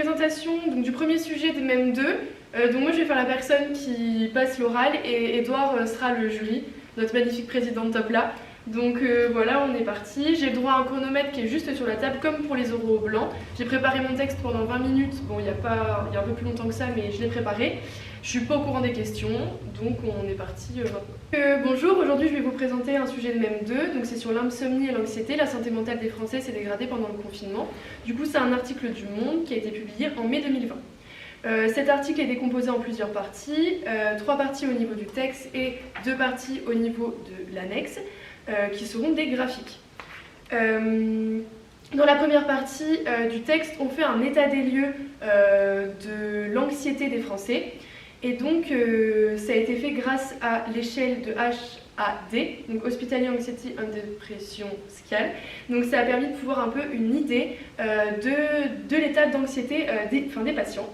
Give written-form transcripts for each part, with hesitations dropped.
présentation donc, du premier sujet de MEM2. Donc moi je vais faire la personne qui passe l'oral et Edouard sera le jury, notre magnifique présidente top là. Donc voilà, on est parti. J'ai le droit à un chronomètre qui est juste sur la table comme pour les oraux blancs. J'ai préparé mon texte pendant 20 minutes. Bon, il y a un peu plus longtemps que ça, mais je l'ai préparé. Je suis pas au courant des questions, donc on est parti maintenant. Bonjour, aujourd'hui je vais vous présenter un sujet de MEM2. Donc c'est sur l'insomnie et l'anxiété. La santé mentale des Français s'est dégradée pendant le confinement. Du coup, c'est un article du Monde qui a été publié en mai 2020. Cet article est décomposé en plusieurs parties, 3 parties au niveau du texte et 2 parties au niveau de l'annexe, qui seront des graphiques. Dans la première partie du texte, on fait un état des lieux de l'anxiété des Français. Et donc, ça a été fait grâce à l'échelle de HAD, donc Hospital Anxiety and Depression Scale. Donc, ça a permis de pouvoir un peu une idée de l'état d'anxiété des patients.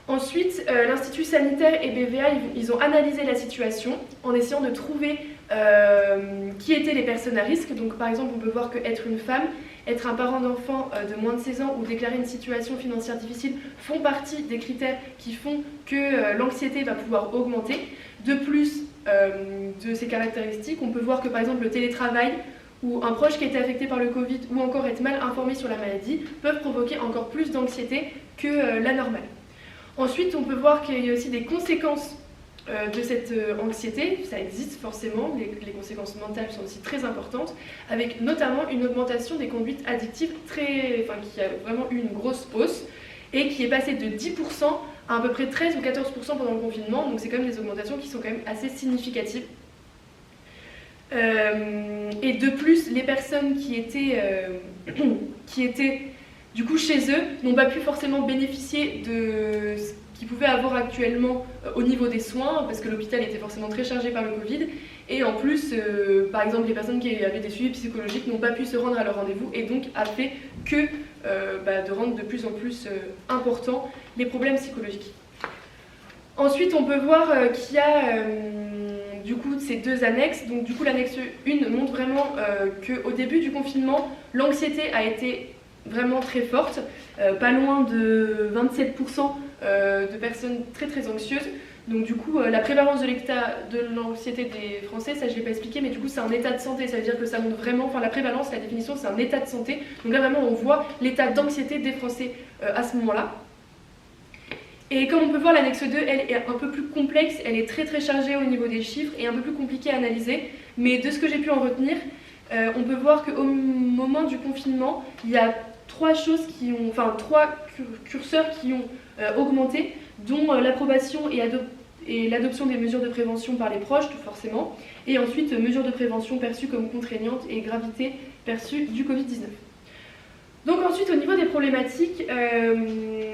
Ensuite, l'Institut sanitaire et BVA, ils ont analysé la situation en essayant de trouver qui étaient les personnes à risque. Donc par exemple, on peut voir qu'être une femme, être un parent d'enfant de moins de 16 ans ou déclarer une situation financière difficile font partie des critères qui font que l'anxiété va pouvoir augmenter. De plus de ces caractéristiques, on peut voir que par exemple le télétravail ou un proche qui a été affecté par le Covid ou encore être mal informé sur la maladie peuvent provoquer encore plus d'anxiété que la normale. Ensuite, on peut voir qu'il y a aussi des conséquences de cette anxiété, ça existe forcément, les conséquences mentales sont aussi très importantes, avec notamment une augmentation des conduites addictives qui a vraiment eu une grosse hausse et qui est passée de 10% à peu près 13 ou 14% pendant le confinement, donc c'est quand même des augmentations qui sont quand même assez significatives. Et de plus, les personnes qui étaient du coup chez eux n'ont pas pu forcément bénéficier de ce qu'ils pouvaient avoir actuellement au niveau des soins, parce que l'hôpital était forcément très chargé par le Covid, et en plus, par exemple, les personnes qui avaient des suivis psychologiques n'ont pas pu se rendre à leur rendez-vous, et donc a fait que de rendre de plus en plus importants les problèmes psychologiques. Ensuite, on peut voir qu'il y a du coup ces 2 annexes. Donc du coup, l'annexe 1 montre vraiment qu'au début du confinement, l'anxiété a été vraiment très forte, pas loin de 27% de personnes très très anxieuses. Donc du coup, la prévalence de l'anxiété des Français, ça je ne l'ai pas expliqué, mais du coup c'est un état de santé, ça veut dire que ça montre vraiment, la prévalence, la définition c'est un état de santé. Donc là vraiment on voit l'état d'anxiété des Français à ce moment-là. Et comme on peut voir, l'annexe 2, elle est un peu plus complexe, elle est très très chargée au niveau des chiffres et un peu plus compliquée à analyser, mais de ce que j'ai pu en retenir, on peut voir qu'au moment du confinement, il y a 3 curseurs qui ont augmenté, dont l'approbation et l'adoption des mesures de prévention par les proches, tout forcément, et ensuite mesures de prévention perçues comme contraignantes et gravité perçue du Covid-19. Donc ensuite, au niveau des problématiques,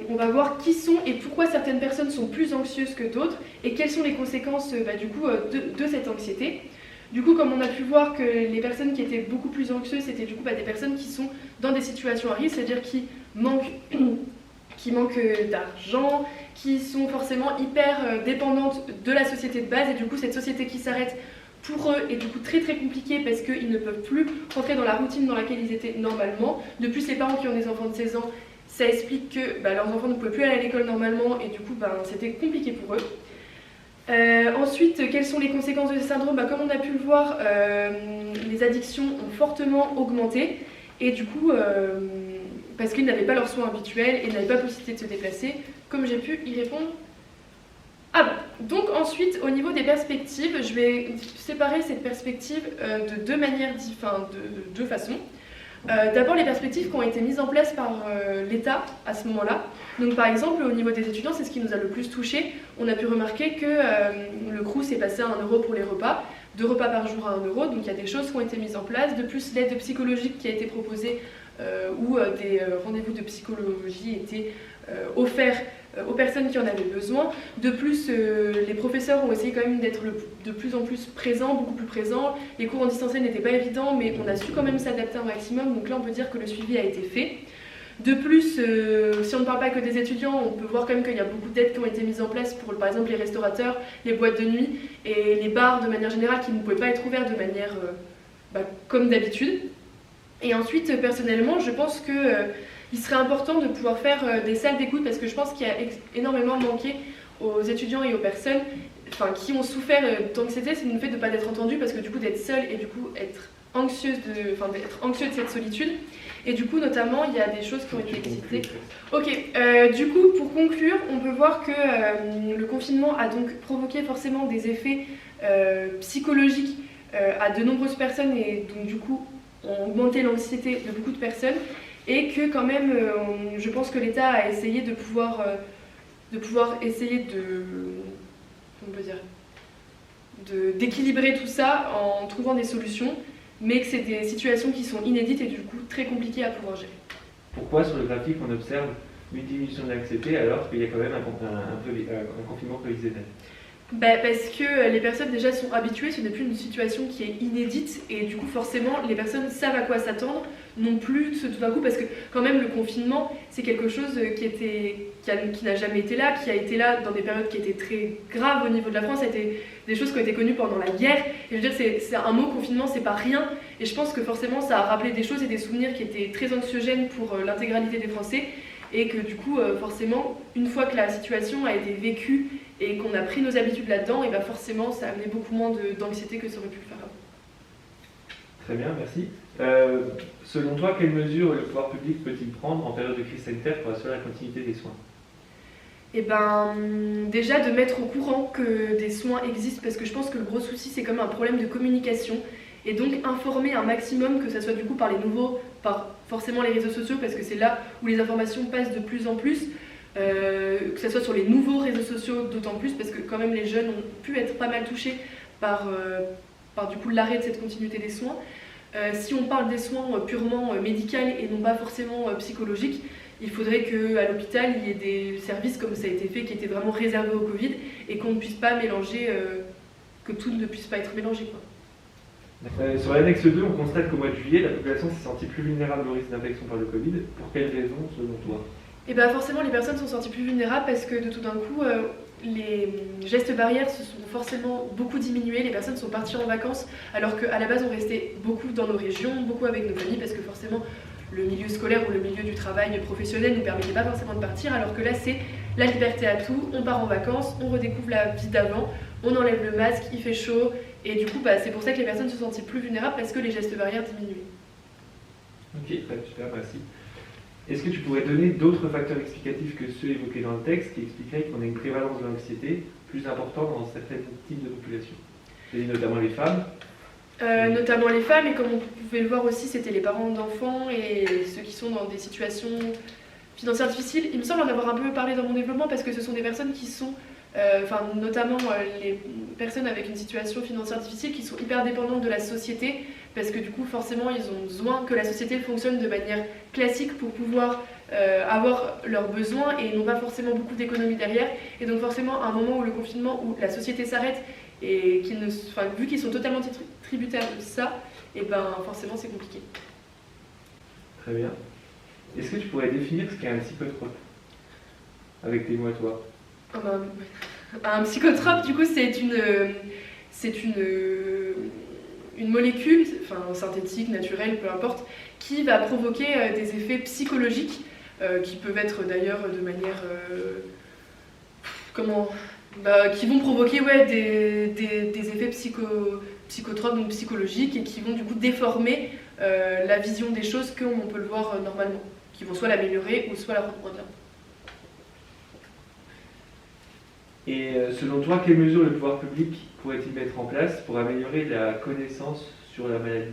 on va voir qui sont et pourquoi certaines personnes sont plus anxieuses que d'autres et quelles sont les conséquences de cette anxiété. Du coup, comme on a pu voir que les personnes qui étaient beaucoup plus anxieuses, c'était du coup des personnes qui sont dans des situations à risque, c'est-à-dire qui manquent d'argent, qui sont forcément hyper dépendantes de la société de base, et du coup cette société qui s'arrête pour eux est du coup très très compliquée parce qu'ils ne peuvent plus rentrer dans la routine dans laquelle ils étaient normalement. De plus, les parents qui ont des enfants de 16 ans, ça explique que leurs enfants ne pouvaient plus aller à l'école normalement et du coup c'était compliqué pour eux. Ensuite, quelles sont les conséquences de ces syndromes ? Comme on a pu le voir, les addictions ont fortement augmenté et du coup, parce qu'ils n'avaient pas leurs soins habituels et n'avaient pas possibilité de se déplacer, comme j'ai pu y répondre avant. Donc ensuite, au niveau des perspectives, je vais séparer cette perspective de 2 manières, de 2 façons. D'abord, les perspectives qui ont été mises en place par l'État à ce moment-là. Donc par exemple, au niveau des étudiants, c'est ce qui nous a le plus touché. On a pu remarquer que le Crous est passé à 1 € pour les repas, 2 repas par jour à 1 €, donc il y a des choses qui ont été mises en place. De plus, l'aide psychologique qui a été proposée où des rendez-vous de psychologie étaient offerts aux personnes qui en avaient besoin. De plus, les professeurs ont essayé quand même d'être de plus en plus présents, beaucoup plus présents. Les cours en distanciel n'étaient pas évidents, mais on a su quand même s'adapter un maximum, donc là on peut dire que le suivi a été fait. De plus, si on ne parle pas que des étudiants, on peut voir quand même qu'il y a beaucoup d'aides qui ont été mises en place pour par exemple les restaurateurs, les boîtes de nuit et les bars de manière générale qui ne pouvaient pas être ouverts de manière comme d'habitude. Et ensuite, personnellement, je pense que il serait important de pouvoir faire des salles d'écoute parce que je pense qu'il y a énormément manqué aux étudiants et aux personnes qui ont souffert d'anxiété, c'est le fait de ne pas être entendu parce que du coup d'être seul et du coup être anxieux de cette solitude. Et du coup notamment il y a des choses qui ont été citées. Ok, du coup pour conclure, on peut voir que le confinement a donc provoqué forcément des effets psychologiques à de nombreuses personnes et donc du coup ont augmenté l'anxiété de beaucoup de personnes et que quand même je pense que l'État a essayé de pouvoir essayer d'équilibrer tout ça en trouvant des solutions, mais que c'est des situations qui sont inédites et du coup très compliquées à pouvoir gérer. Pourquoi sur le graphique on observe une diminution de l'anxiété alors qu'il y a quand même un confinement prévisionnel? Parce que les personnes déjà sont habituées, ce n'est plus une situation qui est inédite et du coup forcément les personnes savent à quoi s'attendre, non plus tout d'un coup parce que quand même le confinement c'est quelque chose qui n'a jamais été là, qui a été là dans des périodes qui étaient très graves au niveau de la France, ça a été des choses qui ont été connues pendant la guerre et je veux dire c'est un mot confinement, c'est pas rien et je pense que forcément ça a rappelé des choses et des souvenirs qui étaient très anxiogènes pour l'intégralité des Français et que du coup forcément une fois que la situation a été vécue et qu'on a pris nos habitudes là-dedans, et forcément ça a amené beaucoup moins d'anxiété que ça aurait pu le faire avant. Très bien, merci. Selon toi, quelles mesures le pouvoir public peut-il prendre en période de crise sanitaire pour assurer la continuité des soins? Déjà de mettre au courant que des soins existent, parce que je pense que le gros souci c'est quand même un problème de communication, et donc informer un maximum, que ce soit du coup par forcément les réseaux sociaux, parce que c'est là où les informations passent de plus en plus, que ce soit sur les nouveaux réseaux sociaux d'autant plus parce que quand même les jeunes ont pu être pas mal touchés par du coup l'arrêt de cette continuité des soins. Si on parle des soins purement médicaux et non pas forcément psychologiques, il faudrait qu'à l'hôpital il y ait des services comme ça a été fait qui étaient vraiment réservés au Covid et qu'on ne puisse pas mélanger, que tout ne puisse pas être mélangé, quoi. Sur l'annexe 2, on constate qu'au mois de juillet, la population s'est sentie plus vulnérable au risque d'infection par le Covid. Pour quelles raisons selon toi? Forcément les personnes sont senties plus vulnérables parce que de tout d'un coup les gestes barrières se sont forcément beaucoup diminués, les personnes sont parties en vacances alors qu'à la base on restait beaucoup dans nos régions, beaucoup avec nos familles parce que forcément le milieu scolaire ou le milieu du travail professionnel ne nous permettait pas forcément de partir alors que là c'est la liberté à tout, on part en vacances, on redécouvre la vie d'avant, on enlève le masque, il fait chaud et du coup c'est pour ça que les personnes se sentaient plus vulnérables parce que les gestes barrières diminuaient. Ok, super, merci. Est-ce que tu pourrais donner d'autres facteurs explicatifs que ceux évoqués dans le texte qui expliqueraient qu'on a une prévalence de l'anxiété plus importante dans certains types de populations, et notamment les femmes? Notamment les femmes, et comme on pouvait le voir aussi, c'était les parents d'enfants et ceux qui sont dans des situations financières difficiles. Il me semble en avoir un peu parlé dans mon développement parce que ce sont des personnes qui sont, notamment les personnes avec une situation financière difficile qui sont hyper dépendantes de la société parce que du coup forcément ils ont besoin que la société fonctionne de manière classique pour pouvoir avoir leurs besoins et ils n'ont pas forcément beaucoup d'économies derrière et donc forcément à un moment où le confinement, où la société s'arrête et vu qu'ils sont totalement tributaires de ça, forcément c'est compliqué. Très bien. Est-ce que tu pourrais définir ce qu'est un psychotrope avec tes mots à toi? Un psychotrope du coup c'est une molécule, synthétique, naturelle, peu importe, qui va provoquer des effets psychologiques qui peuvent être d'ailleurs de manière qui vont provoquer des effets psychotropes, donc psychologiques, et qui vont du coup déformer la vision des choses comme on peut le voir normalement, qui vont soit l'améliorer ou soit la rendre moins bien. Et selon toi, quelles mesures le pouvoir public pourrait-il mettre en place pour améliorer la connaissance sur la maladie?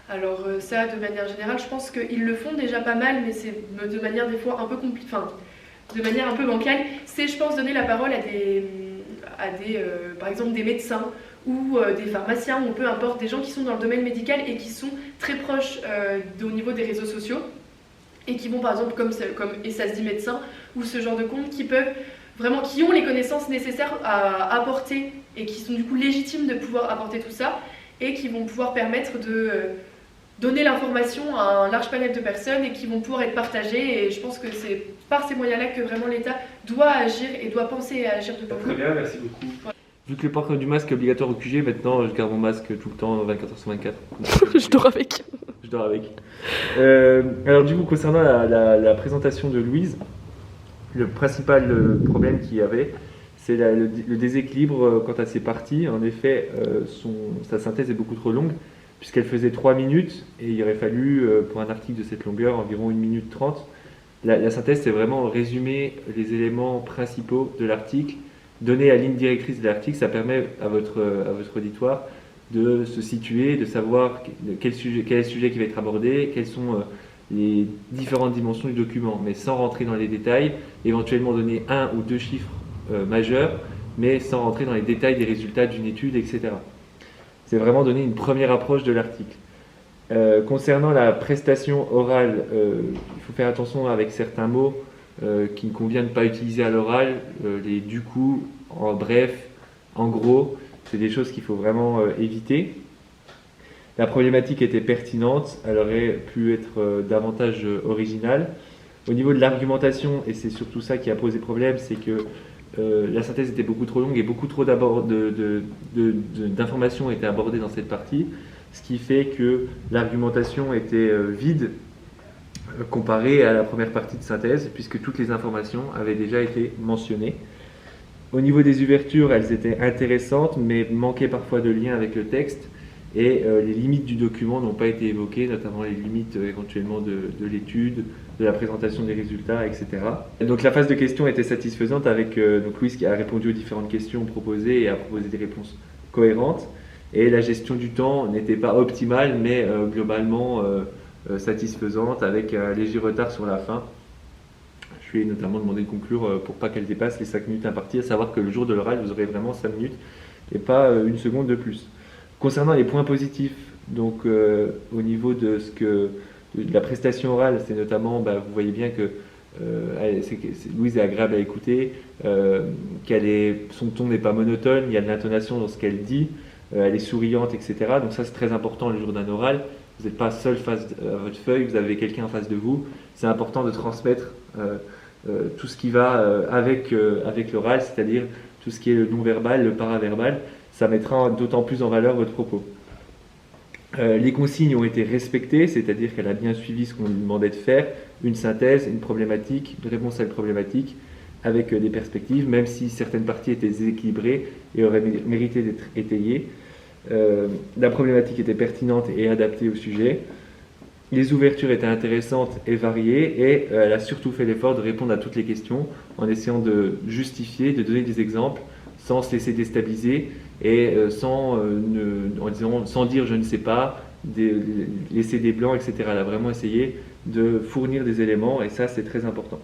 Alors ça, de manière générale, je pense qu'ils le font déjà pas mal, mais c'est de manière des fois un peu de manière un peu bancale. C'est, je pense, donner la parole à des par exemple des médecins ou des pharmaciens ou peu importe, des gens qui sont dans le domaine médical et qui sont très proches au niveau des réseaux sociaux et qui vont par exemple comme et ça se dit médecin ou ce genre de compte qui ont les connaissances nécessaires à apporter et qui sont du coup légitimes de pouvoir apporter tout ça et qui vont pouvoir permettre de donner l'information à un large panel de personnes et qui vont pouvoir être partagées et je pense que c'est par ces moyens-là que vraiment l'État doit agir et doit penser à agir de beaucoup. Très bien, merci beaucoup. Ouais. Vu que le port du masque est obligatoire au QG, maintenant je garde mon masque tout le temps 24h sur 24. Je dors avec. je dors avec. Alors du coup, concernant la présentation de Louise, le principal problème qu'il y avait, c'est le déséquilibre quant à ses parties. En effet, sa synthèse est beaucoup trop longue, puisqu'elle faisait 3 minutes, et il aurait fallu, pour un article de cette longueur, environ 1 minute 30. La synthèse, c'est vraiment résumer les éléments principaux de l'article, donner la ligne directrice de l'article. Ça permet à votre auditoire de se situer, de savoir quel est le sujet qui va être abordé, quelles sont les différentes dimensions du document, mais sans rentrer dans les détails, éventuellement donner 1 ou 2 chiffres majeurs, mais sans rentrer dans les détails des résultats d'une étude, etc. C'est vraiment donner une première approche de l'article. Concernant la prestation orale, il faut faire attention avec certains mots qui ne convient de pas utiliser à l'oral, les du coup, en bref, en gros, c'est des choses qu'il faut vraiment éviter. La problématique était pertinente, elle aurait pu être davantage originale. Au niveau de l'argumentation, et c'est surtout ça qui a posé problème, c'est que la synthèse était beaucoup trop longue et beaucoup trop d'informations étaient abordées dans cette partie, ce qui fait que l'argumentation était vide comparée à la première partie de synthèse, puisque toutes les informations avaient déjà été mentionnées. Au niveau des ouvertures, elles étaient intéressantes, mais manquaient parfois de lien avec le texte, et les limites du document n'ont pas été évoquées, notamment les limites éventuellement de l'étude, de la présentation des résultats, etc. Donc la phase de questions était satisfaisante avec donc Louise qui a répondu aux différentes questions proposées et a proposé des réponses cohérentes. Et la gestion du temps n'était pas optimale, mais globalement satisfaisante, avec un léger retard sur la fin. Je lui ai notamment demandé de conclure pour pas qu'elle dépasse les 5 minutes imparties, à savoir que le jour de l'oral, vous aurez vraiment 5 minutes et pas 1 seconde de plus. Concernant les points positifs, donc au niveau de la prestation orale, c'est notamment, vous voyez bien que Louise est agréable à écouter, son ton n'est pas monotone, il y a de l'intonation dans ce qu'elle dit, elle est souriante, etc. Donc ça c'est très important le jour d'un oral. Vous n'êtes pas seul face à votre feuille, vous avez quelqu'un en face de vous. C'est important de transmettre tout ce qui va avec l'oral, c'est-à-dire tout ce qui est le non-verbal, le paraverbal. Ça mettra d'autant plus en valeur votre propos. Les consignes ont été respectées, c'est-à-dire qu'elle a bien suivi ce qu'on lui demandait de faire, une synthèse, une problématique, une réponse à une problématique, avec des perspectives, même si certaines parties étaient déséquilibrées et auraient mérité d'être étayées. La problématique était pertinente et adaptée au sujet. Les ouvertures étaient intéressantes et variées, et elle a surtout fait l'effort de répondre à toutes les questions en essayant de justifier, de donner des exemples, sans se laisser déstabiliser et sans dire je ne sais pas, laisser des blancs, etc. Elle a vraiment essayé de fournir des éléments, et ça c'est très important.